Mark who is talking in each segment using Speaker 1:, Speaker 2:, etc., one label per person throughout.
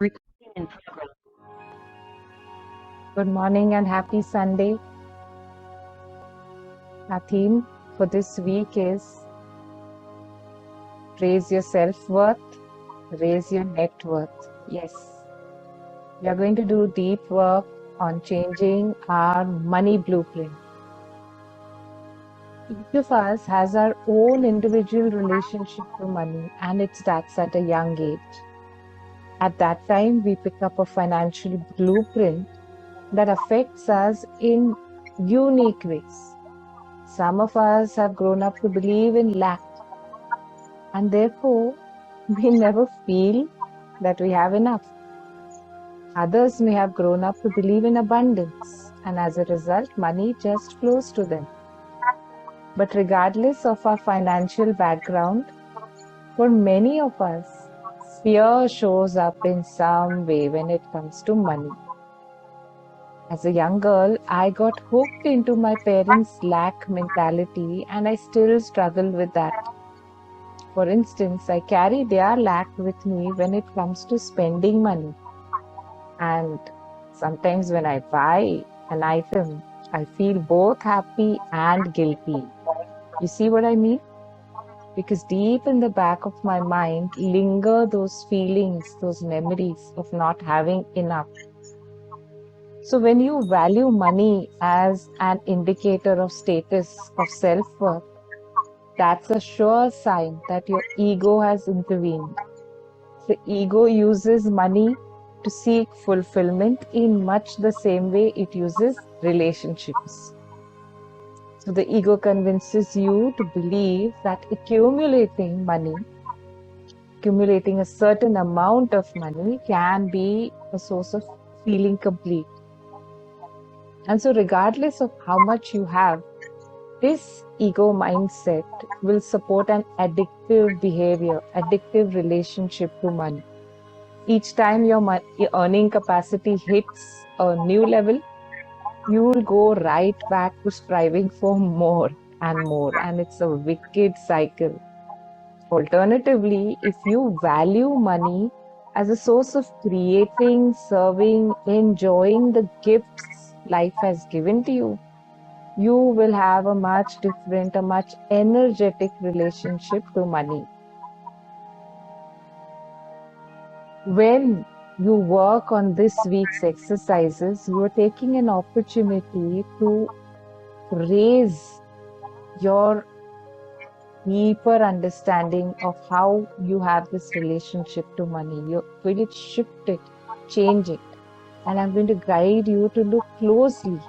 Speaker 1: Recording in progress.
Speaker 2: Good morning and happy Sunday. Our theme for this week is raise your self-worth, raise your net worth. Yes, we are going to do deep work on changing our money blueprint. Each of us has our own individual relationship to money, and it starts at a young age. At that time, we pick up a financial blueprint that affects us in unique ways. Some of us have grown up to believe in lack, and therefore we never feel that we have enough. Others may have grown up to believe in abundance, and as a result, money just flows to them. But regardless of our financial background, for many of us, fear shows up in some way when it comes to money. As a young girl, I got hooked into my parents' lack mentality, and I still struggle with that. For instance, I carry their lack with me when it comes to spending money. And sometimes when I buy an item, I feel both happy and guilty. You see what I mean? Because deep in the back of my mind linger those feelings, those memories of not having enough. So when you value money as an indicator of status, of self-worth, that's a sure sign that your ego has intervened. The ego uses money to seek fulfillment in much the same way it uses relationships. So the ego convinces you to believe that accumulating money, accumulating a certain amount of money can be a source of feeling complete. And so regardless of how much you have, this ego mindset will support an addictive behavior, addictive relationship to money. Each time your earning capacity hits a new level, you will go right back to striving for more and more, and it's a wicked cycle. Alternatively, if you value money as a source of creating, serving, enjoying the gifts life has given to you, you will have a much different, a much energetic relationship to money. When you work on this week's exercises, you are taking an opportunity to raise your deeper understanding of how you have this relationship to money. You're going to shift it, change it. And I'm going to guide you to look closely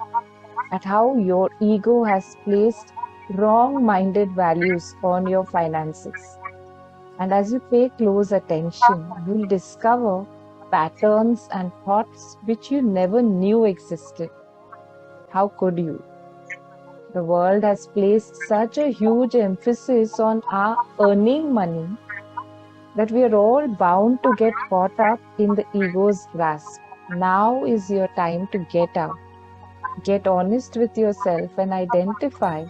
Speaker 2: at how your ego has placed wrong-minded values on your finances. And as you pay close attention, you'll discover patterns and thoughts which you never knew existed. How could you? The world has placed such a huge emphasis on our earning money that we are all bound to get caught up in the ego's grasp. Now is your time to get out. Get honest with yourself and identify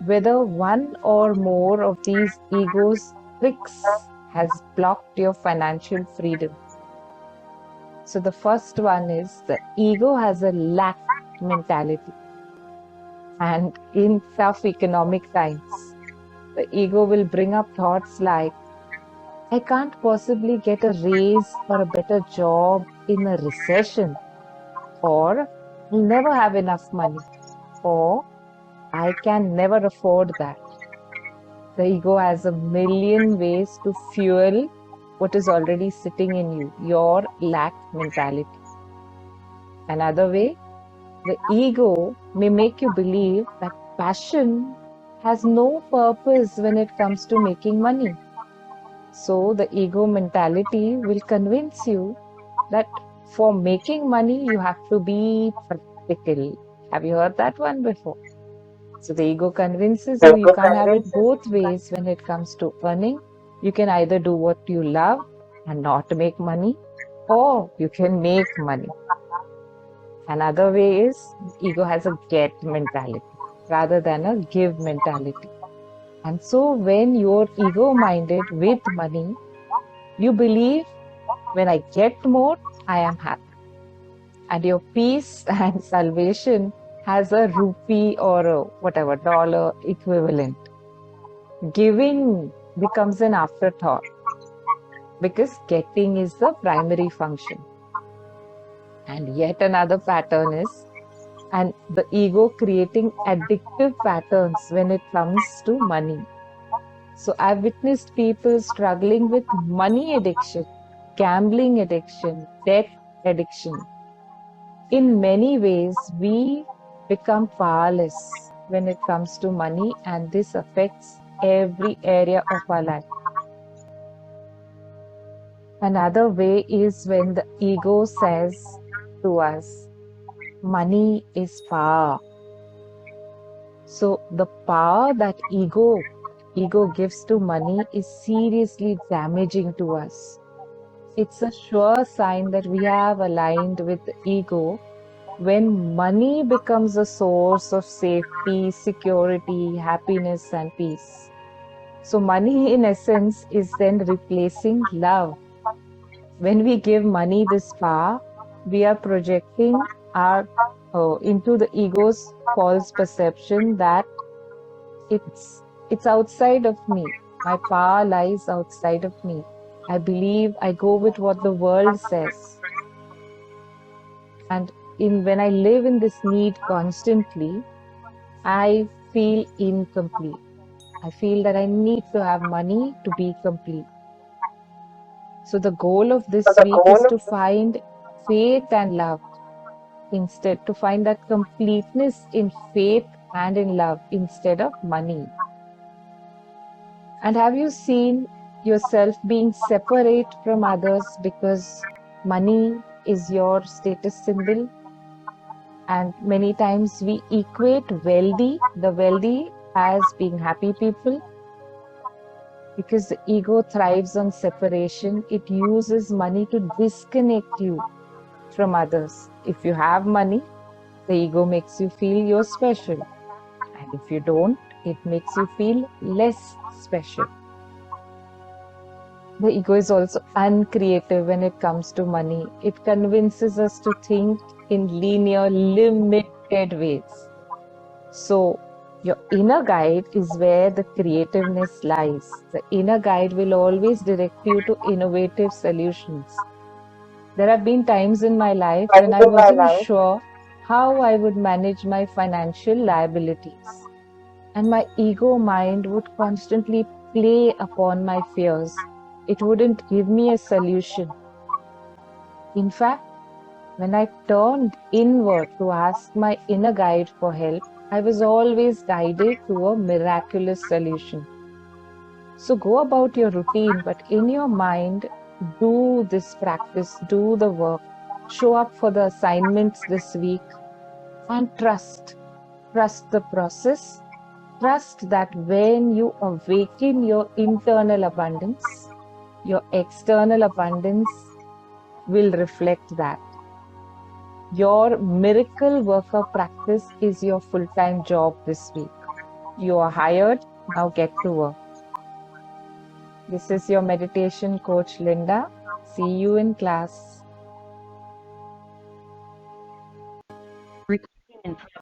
Speaker 2: whether one or more of these ego's tricks has blocked your financial freedom. So the first one is the ego has a lack mentality. And in tough economic times, the ego will bring up thoughts like, I can't possibly get a raise or a better job in a recession, or I'll never have enough money, or I can never afford that. The ego has a million ways to fuel what is already sitting in you, your lack mentality. Another way, the ego may make you believe that passion has no purpose when it comes to making money. So the ego mentality will convince you that for making money, you have to be practical. Have you heard that one before? So the ego convinces you can't have it both ways when it comes to earning. You can either do what you love and not make money, or you can make money. Another way is ego has a get mentality rather than a give mentality. And so when you're ego minded with money, you believe When I get more, I am happy. And your peace and salvation has a rupee or a whatever dollar equivalent. Giving becomes an afterthought because getting is the primary function. And yet another pattern is, and the ego creating addictive patterns when it comes to money. So I've witnessed people struggling with money addiction, gambling addiction, debt addiction. In many ways, we become powerless when it comes to money, and this affects every area of our life. Another way is when the ego says to us, money is power. So the power that ego gives to money is seriously damaging to us. It's a sure sign that we have aligned with the ego when money becomes a source of safety, security, happiness, and peace. So money in essence is then replacing love. When we give money this power, we are projecting our into the ego's false perception that it's it's outside of me. My power lies outside of me. I believe I go with what the world says. And when I live in this need constantly, I feel incomplete. I feel that I need to have money to be complete. So the goal of this week is to find faith and love instead, to find that completeness in faith and in love instead of money. And have you seen yourself being separate from others because money is your status symbol? And many times we equate the wealthy as being happy people because the ego thrives on separation. It uses money to disconnect you from others. If you have money, the ego makes you feel you're special. And if you don't, it makes you feel less special. The ego is also uncreative when it comes to money. It convinces us to think in linear, limited ways. So, your inner guide is where the creativeness lies. The inner guide will always direct you to innovative solutions. There have been times in my life when I wasn't sure how I would manage my financial liabilities. And my ego mind would constantly play upon my fears. It wouldn't give me a solution. In fact, when I turned inward to ask my inner guide for help, I was always guided to a miraculous solution. So go about your routine, but in your mind, do this practice, do the work, show up for the assignments this week, and trust. Trust the process. Trust that when you awaken your internal abundance, your external abundance will reflect that. Your miracle worker practice is your full-time job this week. You are hired, now get to work. This is your meditation coach, Linda. See you in class.